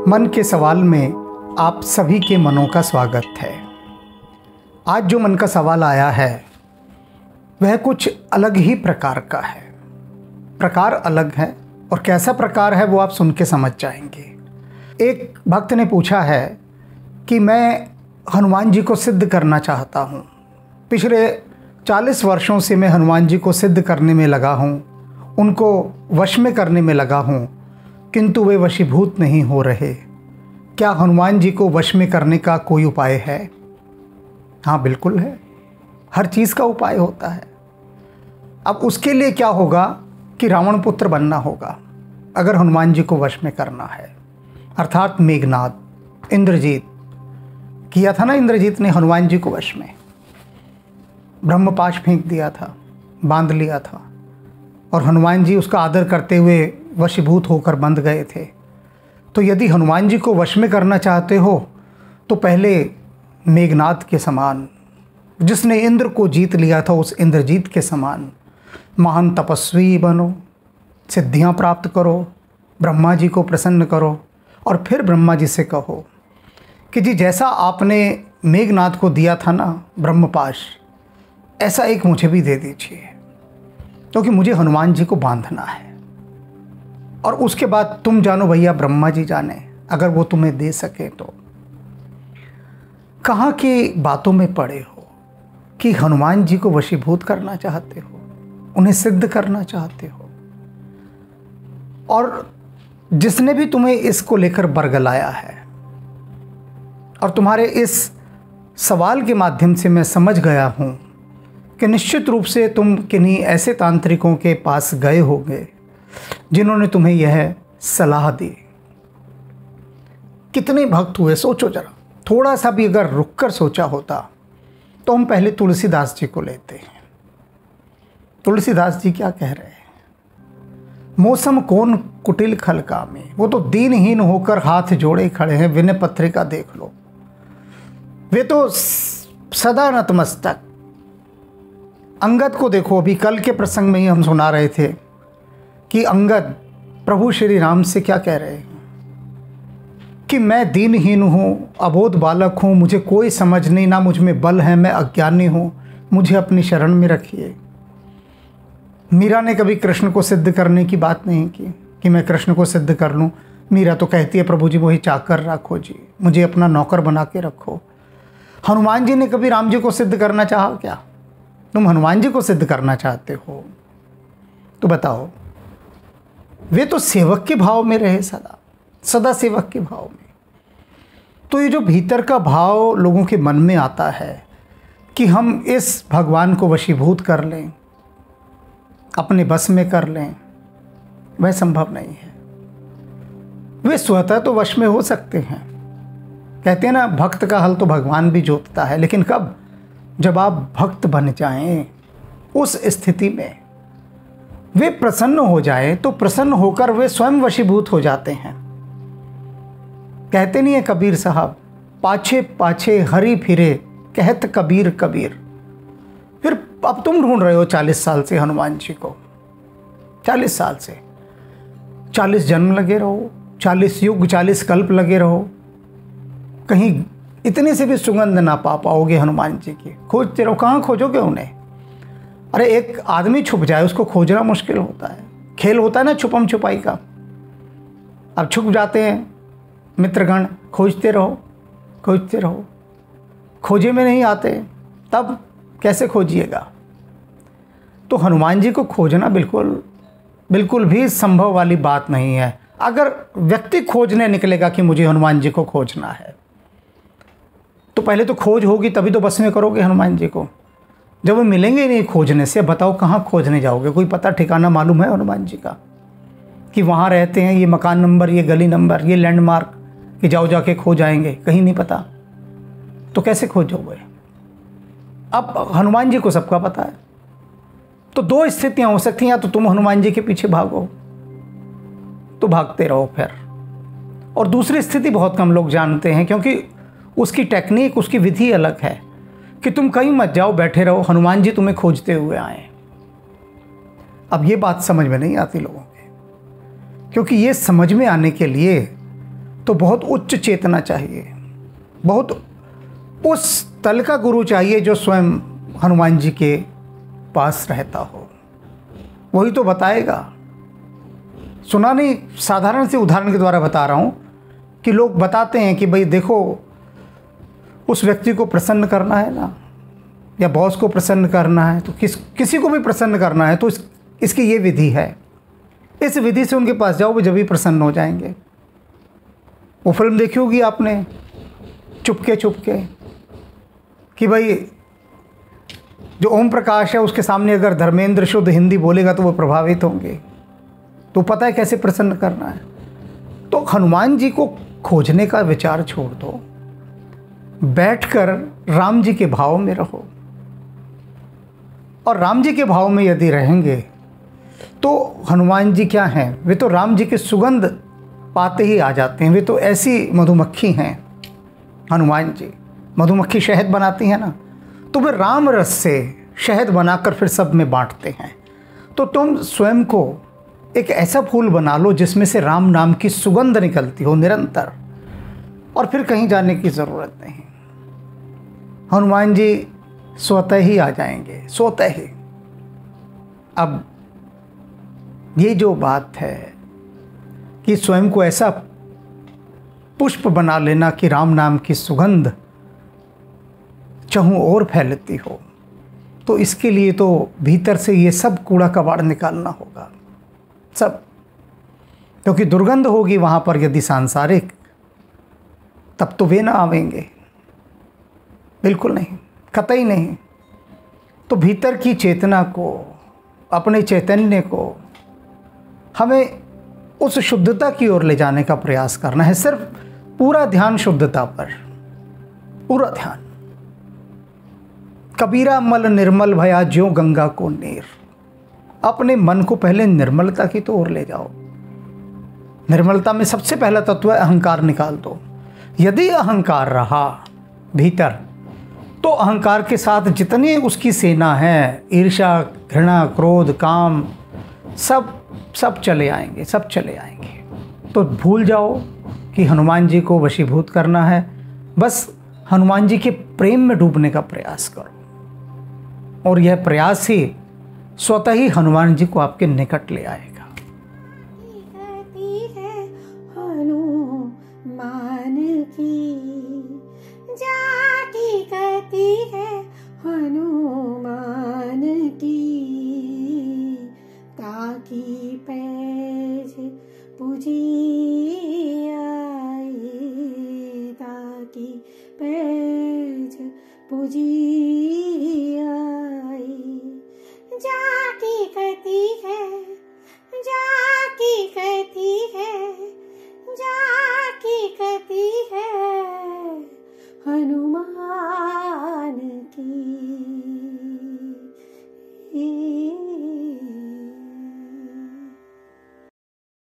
मन के सवाल में आप सभी के मनों का स्वागत है। आज जो मन का सवाल आया है वह कुछ अलग ही प्रकार का है। प्रकार अलग है और कैसा प्रकार है वो आप सुन के समझ जाएंगे। एक भक्त ने पूछा है कि मैं हनुमान जी को सिद्ध करना चाहता हूँ। पिछले 40 वर्षों से मैं हनुमान जी को सिद्ध करने में लगा हूँ, उनको वश में करने में लगा हूँ, किंतु वे वशीभूत नहीं हो रहे। क्या हनुमान जी को वश में करने का कोई उपाय है? हाँ, बिल्कुल है। हर चीज़ का उपाय होता है। अब उसके लिए क्या होगा कि रावण पुत्र बनना होगा अगर हनुमान जी को वश में करना है। अर्थात मेघनाद, इंद्रजीत किया था ना, इंद्रजीत ने हनुमान जी को वश में ब्रह्मपाश फेंक दिया था, बांध लिया था और हनुमान जी उसका आदर करते हुए वशीभूत होकर बंध गए थे। तो यदि हनुमान जी को वश में करना चाहते हो तो पहले मेघनाद के समान, जिसने इंद्र को जीत लिया था, उस इंद्रजीत के समान महान तपस्वी बनो, सिद्धियां प्राप्त करो, ब्रह्मा जी को प्रसन्न करो और फिर ब्रह्मा जी से कहो कि जी जैसा आपने मेघनाद को दिया था ना ब्रह्मपाश, ऐसा एक मुझे भी दे दीजिए, क्योंकि मुझे हनुमान जी को बांधना है। और उसके बाद तुम जानो भैया, ब्रह्मा जी जाने, अगर वो तुम्हें दे सके तो। कहाँ की बातों में पड़े हो कि हनुमान जी को वशीभूत करना चाहते हो, उन्हें सिद्ध करना चाहते हो। और जिसने भी तुम्हें इसको लेकर बरगलाया है, और तुम्हारे इस सवाल के माध्यम से मैं समझ गया हूँ कि निश्चित रूप से तुम किन्हीं ऐसे तांत्रिकों के पास गए होंगे जिन्होंने तुम्हें यह सलाह दी। कितने भक्त हुए सोचो जरा। थोड़ा सा भी अगर रुककर सोचा होता तो हम पहले तुलसीदास जी को लेते हैं। तुलसीदास जी क्या कह रहे हैं? मौसम कौन कुटिल खल कामे, वो तो दीनहीन होकर हाथ जोड़े खड़े हैं, विनय पत्रिका देख लो। वे तो सदा नतमस्तक। अंगद को देखो, अभी कल के प्रसंग में ही हम सुना रहे थे कि अंगद प्रभु श्री राम से क्या कह रहे हैं कि मैं दीनहीन हूँ, अबोध बालक हूँ, मुझे कोई समझ नहीं, ना मुझ में बल है, मैं अज्ञानी हूँ, मुझे अपनी शरण में रखिए। मीरा ने कभी कृष्ण को सिद्ध करने की बात नहीं की कि मैं कृष्ण को सिद्ध कर लूँ। मीरा तो कहती है प्रभु जी मुझे चाकर रखो जी, मुझे अपना नौकर बना के रखो। हनुमान जी ने कभी राम जी को सिद्ध करना चाहा क्या? तुम हनुमान जी को सिद्ध करना चाहते हो तो बताओ। वे तो सेवक के भाव में रहे, सदा सदा सेवक के भाव में। तो ये जो भीतर का भाव लोगों के मन में आता है कि हम इस भगवान को वशीभूत कर लें, अपने बस में कर लें, वह संभव नहीं है। वे स्वतः तो वश में हो सकते हैं। कहते हैं ना, भक्त का हल तो भगवान भी जोतता है। लेकिन कब? जब आप भक्त बन जाएं, उस स्थिति में वे प्रसन्न हो जाएं, तो प्रसन्न होकर वे स्वयं वशीभूत हो जाते हैं। कहते नहीं है कबीर साहब, पाछे पाछे हरि फिरे, कहत कबीर कबीर। फिर अब तुम ढूंढ रहे हो 40 साल से हनुमान जी को, 40 साल से, 40 जन्म लगे रहो, 40 युग, 40 कल्प लगे रहो, कहीं इतने से भी सुगंध ना पा पाओगे हनुमान जी की। खोजते रहो, कहाँ खोजोगे उन्हें? अरे एक आदमी छुप जाए, उसको खोजना मुश्किल होता है। खेल होता है ना छुपम छुपाई का। अब छुप जाते हैं मित्रगण, खोजते रहो खोजते रहो, खोजे में नहीं आते, तब कैसे खोजिएगा? तो हनुमान जी को खोजना बिल्कुल भी संभव वाली बात नहीं है। अगर व्यक्ति खोजने निकलेगा कि मुझे हनुमान जी को खोजना है, तो पहले तो खोज होगी, तभी तो बस में करोगे हनुमान जी को। जब वो मिलेंगे ही नहीं खोजने से, बताओ कहाँ खोजने जाओगे? कोई पता ठिकाना मालूम है हनुमान जी का कि वहाँ रहते हैं, ये मकान नंबर, ये गली नंबर, ये लैंडमार्क, कि जाओ जाके खो जाएंगे? कहीं नहीं पता, तो कैसे खोजोगे? अब हनुमान जी को सबका पता है। तो दो स्थितियाँ हो सकती हैं, या तो तुम हनुमान जी के पीछे भागो, तो भागते रहो फिर, और दूसरी स्थिति बहुत कम लोग जानते हैं, क्योंकि उसकी टेक्निक, उसकी विधि अलग है कि तुम कहीं मत जाओ, बैठे रहो, हनुमान जी तुम्हें खोजते हुए आए। अब ये बात समझ में नहीं आती लोगों के, क्योंकि ये समझ में आने के लिए तो बहुत उच्च चेतना चाहिए, बहुत उस तल का गुरु चाहिए जो स्वयं हनुमान जी के पास रहता हो, वही तो बताएगा। सुना नहीं, साधारण से उदाहरण के द्वारा बता रहा हूँ कि लोग बताते हैं कि भाई देखो, उस व्यक्ति को प्रसन्न करना है ना, या बॉस को प्रसन्न करना है, तो किसी को भी प्रसन्न करना है तो इसकी ये विधि है, इस विधि से उनके पास जाओ, वो जब भी प्रसन्न हो जाएंगे। वो फिल्म देखी होगी आपने, चुपके चुपके, कि भाई जो ओम प्रकाश है उसके सामने अगर धर्मेंद्र शुद्ध हिंदी बोलेगा तो वो प्रभावित होंगे, तो पता है कैसे प्रसन्न करना है। तो हनुमान जी को खोजने का विचार छोड़ दो, बैठकर राम जी के भाव में रहो, और राम जी के भाव में यदि रहेंगे तो हनुमान जी क्या हैं, वे तो राम जी की सुगंध पाते ही आ जाते हैं। वे तो ऐसी मधुमक्खी हैं, हनुमान जी मधुमक्खी शहद बनाती हैं ना, तो वे राम रस से शहद बनाकर फिर सब में बांटते हैं। तो तुम स्वयं को एक ऐसा फूल बना लो जिसमें से राम नाम की सुगंध निकलती हो निरंतर, और फिर कहीं जाने की ज़रूरत नहीं। हनुमान जी स्वतः ही आ जाएंगे, स्वतः ही। अब ये जो बात है कि स्वयं को ऐसा पुष्प बना लेना कि राम नाम की सुगंध चहु ओर फैलती हो, तो इसके लिए तो भीतर से ये सब कूड़ा कबाड़ निकालना होगा, सब। क्योंकि दुर्गंध होगी वहाँ पर यदि सांसारिक, तब तो वे ना आवेंगे, बिल्कुल नहीं, कतई नहीं। तो भीतर की चेतना को, अपने चैतन्य को हमें उस शुद्धता की ओर ले जाने का प्रयास करना है। सिर्फ पूरा ध्यान शुद्धता पर, पूरा ध्यान। कबीरा मल निर्मल भया ज्यों गंगा को नीर। अपने मन को पहले निर्मलता की तो ओर ले जाओ। निर्मलता में सबसे पहला तत्व है अहंकार, निकाल दो। यदि अहंकार रहा भीतर, तो अहंकार के साथ जितनी उसकी सेना है, ईर्ष्या, घृणा, क्रोध, काम, सब चले आएंगे, सब चले आएंगे। तो भूल जाओ कि हनुमान जी को वशीभूत करना है, बस हनुमान जी के प्रेम में डूबने का प्रयास करो, और यह प्रयास ही स्वतः ही हनुमान जी को आपके निकट ले आएगा। हनुमान की जाकी कहती है, हनुमान की ताकि पैज पूजी आई, ताकि पैज पूजी आई। जाकी कहती है, जाकी कहती है, जाकी कहती है, हनुमान की।